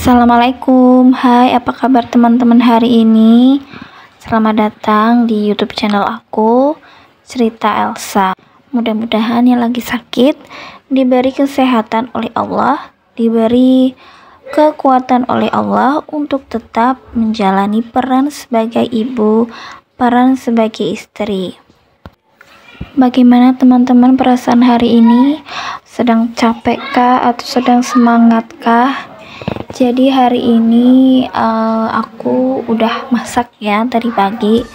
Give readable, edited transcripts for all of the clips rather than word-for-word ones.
Assalamualaikum, hai apa kabar teman-teman hari ini? Selamat datang di YouTube channel aku, Cerita Elsa. Mudah-mudahan yang lagi sakit diberi kesehatan oleh Allah, diberi kekuatan oleh Allah untuk tetap menjalani peran sebagai ibu, peran sebagai istri. Bagaimana teman-teman perasaan hari ini? Sedang capek kah atau sedang semangat kah? Jadi hari ini aku udah masak ya tadi pagi,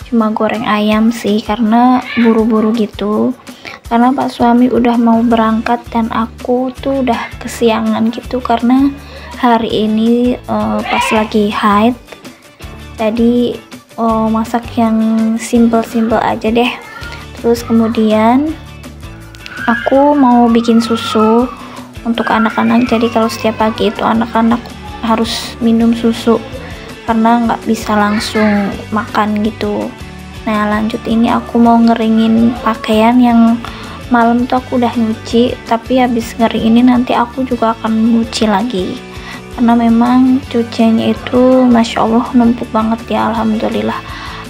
cuma goreng ayam sih karena buru-buru gitu, karena pak suami udah mau berangkat dan aku tuh udah kesiangan gitu karena hari ini pas lagi haid. Jadi masak yang simple-simple aja deh. Terus kemudian aku mau bikin susu untuk anak-anak. Jadi kalau setiap pagi itu anak-anak harus minum susu karena nggak bisa langsung makan gitu. Nah lanjut ini aku mau ngeringin pakaian yang malam tuh aku udah nyuci, tapi habis ngering ini nanti aku juga akan nyuci lagi karena memang cuciannya itu masya Allah numpuk banget ya. Alhamdulillah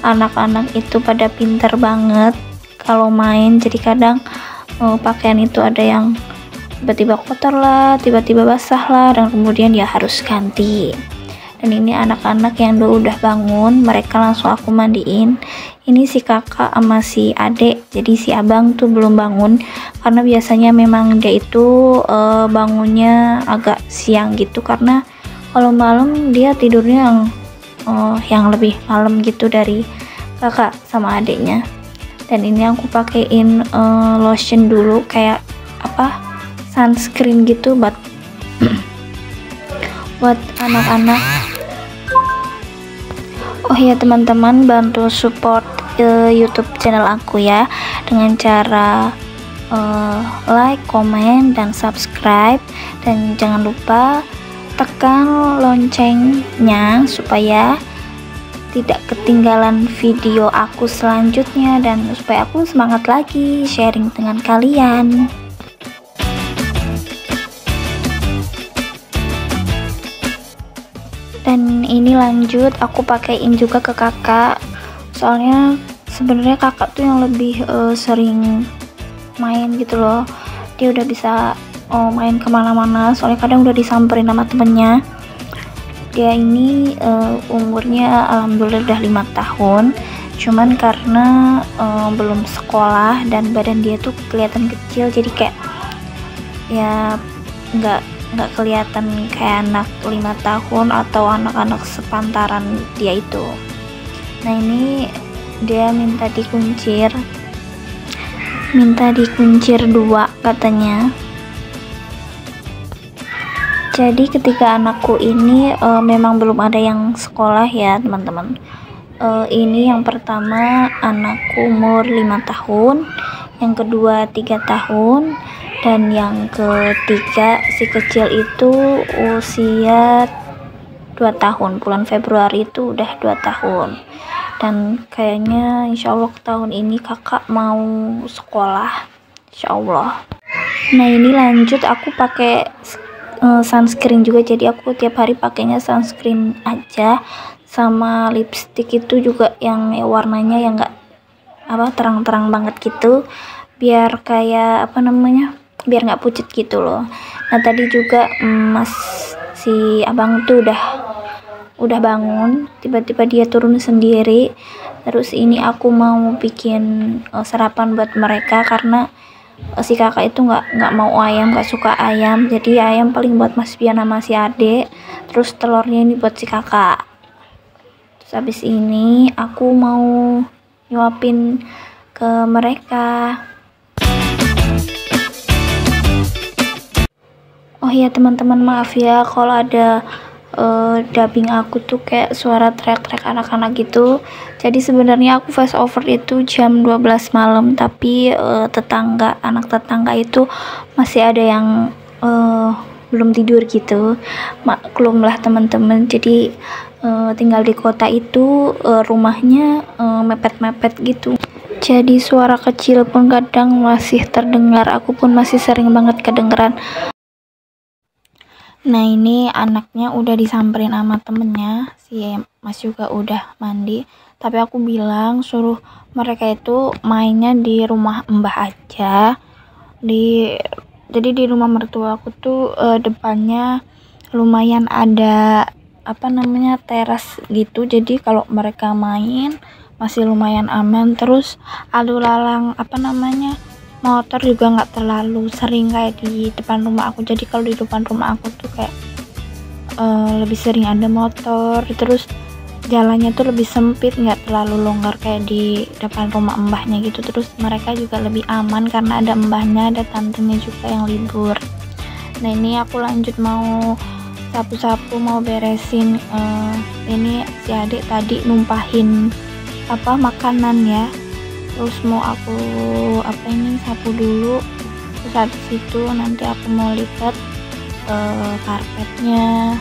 anak-anak itu pada pinter banget kalau main, jadi kadang pakaian itu ada yang tiba-tiba kotor lah, tiba-tiba basah lah, dan kemudian ya harus ganti. Dan ini anak-anak yang udah bangun, mereka langsung aku mandiin. Ini si kakak sama si adek, jadi si abang tuh belum bangun karena biasanya memang dia itu bangunnya agak siang gitu, karena kalau malam dia tidurnya yang lebih malam gitu dari kakak sama adeknya. Dan ini aku pakein lotion dulu, kayak sunscreen gitu buat buat anak-anak. Oh ya teman-teman, bantu support YouTube channel aku ya dengan cara like, komen, dan subscribe, dan jangan lupa tekan loncengnya supaya tidak ketinggalan video aku selanjutnya, dan supaya aku semangat lagi sharing dengan kalian. Dan ini lanjut aku pakaiin juga ke kakak, soalnya sebenarnya kakak tuh yang lebih sering main gitu loh. Dia udah bisa main kemana-mana, soalnya kadang udah disamperin sama temennya. Dia ini umurnya alhamdulillah udah 5 tahun, cuman karena belum sekolah dan badan dia tuh kelihatan kecil, jadi kayak ya nggak kelihatan kayak anak 5 tahun atau anak-anak sepantaran dia itu. Nah ini dia minta dikuncir 2 katanya. Jadi ketika anakku ini memang belum ada yang sekolah ya teman-teman. Ini yang pertama anakku umur 5 tahun, yang kedua 3 tahun, dan yang ketiga si kecil itu usia 2 tahun. Bulan Februari itu udah 2 tahun. Dan kayaknya insya Allah tahun ini kakak mau sekolah, insya Allah. Nah ini lanjut aku pakai sunscreen juga, jadi aku tiap hari pakainya sunscreen aja, sama lipstick itu juga yang warnanya yang enggak terang-terang banget gitu, biar kayak biar nggak pucet gitu loh. Nah tadi juga si abang tuh udah bangun, tiba-tiba dia turun sendiri. Terus ini aku mau bikin sarapan buat mereka karena si kakak itu nggak mau ayam, nggak suka ayam, jadi ayam paling buat Mas Bian sama si adek, terus telurnya ini buat si kakak. Terus habis ini aku mau nyuapin ke mereka. Oh iya teman-teman, maaf ya kalau ada dubbing aku tuh kayak suara teriak-teriak anak-anak gitu. Jadi sebenarnya aku voice over itu jam 12 malam, tapi anak tetangga itu masih ada yang belum tidur gitu. Maklumlah teman-teman, jadi tinggal di kota itu rumahnya mepet-mepet gitu. Jadi suara kecil pun kadang masih terdengar, aku pun masih sering banget kedengeran. Nah ini anaknya udah disamperin sama temennya, si Mas juga udah mandi, tapi aku bilang suruh mereka itu mainnya di rumah Mbah aja. Jadi di rumah mertua aku tuh depannya lumayan ada apa namanya teras gitu, jadi kalau mereka main masih lumayan aman. Terus lalu lalang apa namanya motor juga nggak terlalu sering kayak di depan rumah aku. Jadi kalau di depan rumah aku tuh kayak lebih sering ada motor, terus jalannya tuh lebih sempit, nggak terlalu longgar kayak di depan rumah mbahnya gitu. Terus mereka juga lebih aman karena ada mbahnya, ada tantenya juga yang libur. Nah ini aku lanjut mau sapu-sapu, mau beresin. Ini si adik tadi numpahin apa makanan ya, terus mau aku apa ini sapu dulu, terus habis itu nanti aku mau lipat karpetnya.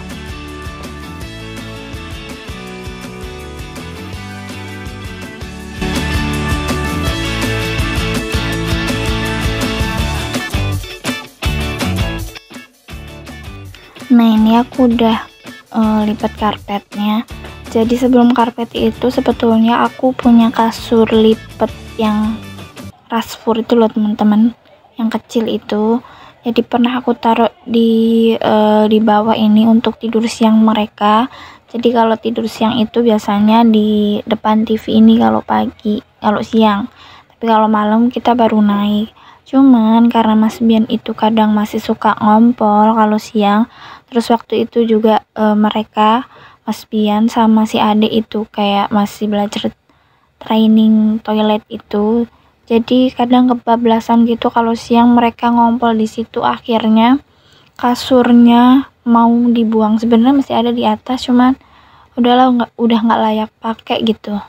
Nah ini aku udah lipat karpetnya. Jadi sebelum karpet itu sebetulnya aku punya kasur lipat yang rasfur itu loh teman-teman, yang kecil itu. Jadi pernah aku taruh di bawah ini untuk tidur siang mereka. Jadi kalau tidur siang itu biasanya di depan TV ini kalau pagi, kalau siang. Tapi kalau malam kita baru naik. Cuman karena Mas Bian itu kadang masih suka ngompol kalau siang. Terus waktu itu juga mereka Mas Bian sama si adik itu kayak masih belajar training toilet itu. Jadi kadang kebablasan gitu kalau siang mereka ngompol di situ, akhirnya kasurnya mau dibuang. Sebenarnya masih ada di atas, cuman udah nggak layak pakai gitu.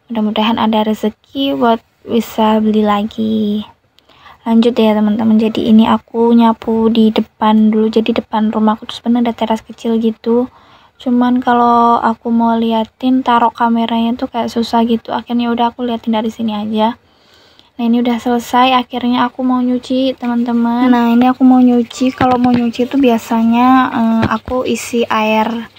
Mudah-mudahan ada rezeki buat bisa beli lagi. Lanjut ya teman-teman, jadi ini aku nyapu di depan dulu. Jadi depan rumahku tuh sebenarnya ada teras kecil gitu, cuman kalau aku mau liatin taruh kameranya tuh kayak susah gitu. Akhirnya udah aku liatin dari sini aja. Nah ini udah selesai, akhirnya aku mau nyuci teman-teman. Nah ini aku mau nyuci. Kalau mau nyuci itu biasanya aku isi air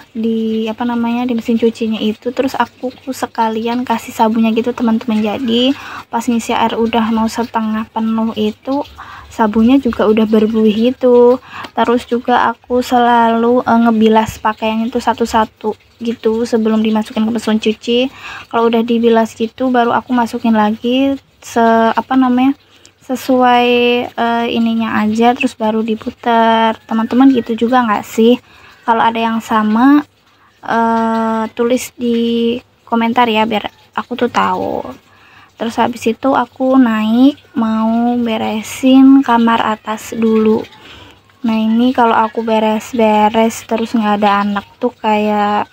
di apa namanya di mesin cucinya itu, terus aku sekalian kasih sabunnya gitu teman-teman. Jadi pas ngisi air udah mau setengah penuh itu sabunnya juga udah berbuih gitu. Terus juga aku selalu ngebilas pakaian itu satu-satu gitu sebelum dimasukin ke mesin cuci. Kalau udah dibilas gitu baru aku masukin lagi apa namanya sesuai ininya aja, terus baru diputar. Teman-teman gitu juga nggak sih? Kalau ada yang sama tulis di komentar ya biar aku tuh tahu. Terus habis itu aku naik mau beresin kamar atas dulu. Nah ini kalau aku beres-beres terus nggak ada anak tuh kayak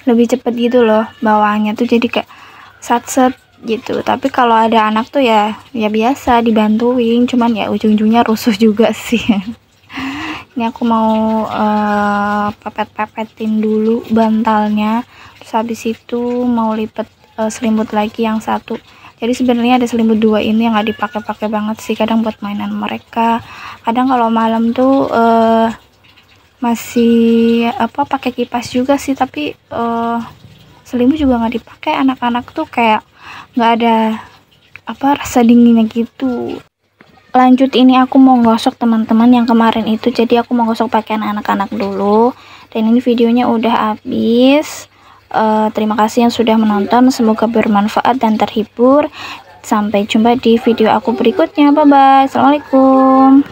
lebih cepet gitu loh bawaannya tuh, jadi kayak sat-set gitu. Tapi kalau ada anak tuh ya biasa dibantuin, cuman ya ujung-ujungnya rusuh juga sih. Ini aku mau pepet-pepetin dulu bantalnya, terus habis itu mau lipet selimut lagi yang satu. Jadi sebenarnya ada selimut dua ini yang nggak dipakai-pakai banget sih, kadang buat mainan mereka. Kadang kalau malam tuh masih apa pakai kipas juga sih, tapi selimut juga nggak dipakai. Anak-anak tuh kayak nggak ada apa rasa dinginnya gitu. Lanjut ini aku mau gosok teman-teman yang kemarin itu. Jadi aku mau gosok pakaian anak-anak dulu. Dan ini videonya udah habis. Terima kasih yang sudah menonton, semoga bermanfaat dan terhibur. Sampai jumpa di video aku berikutnya. Bye bye. Assalamualaikum.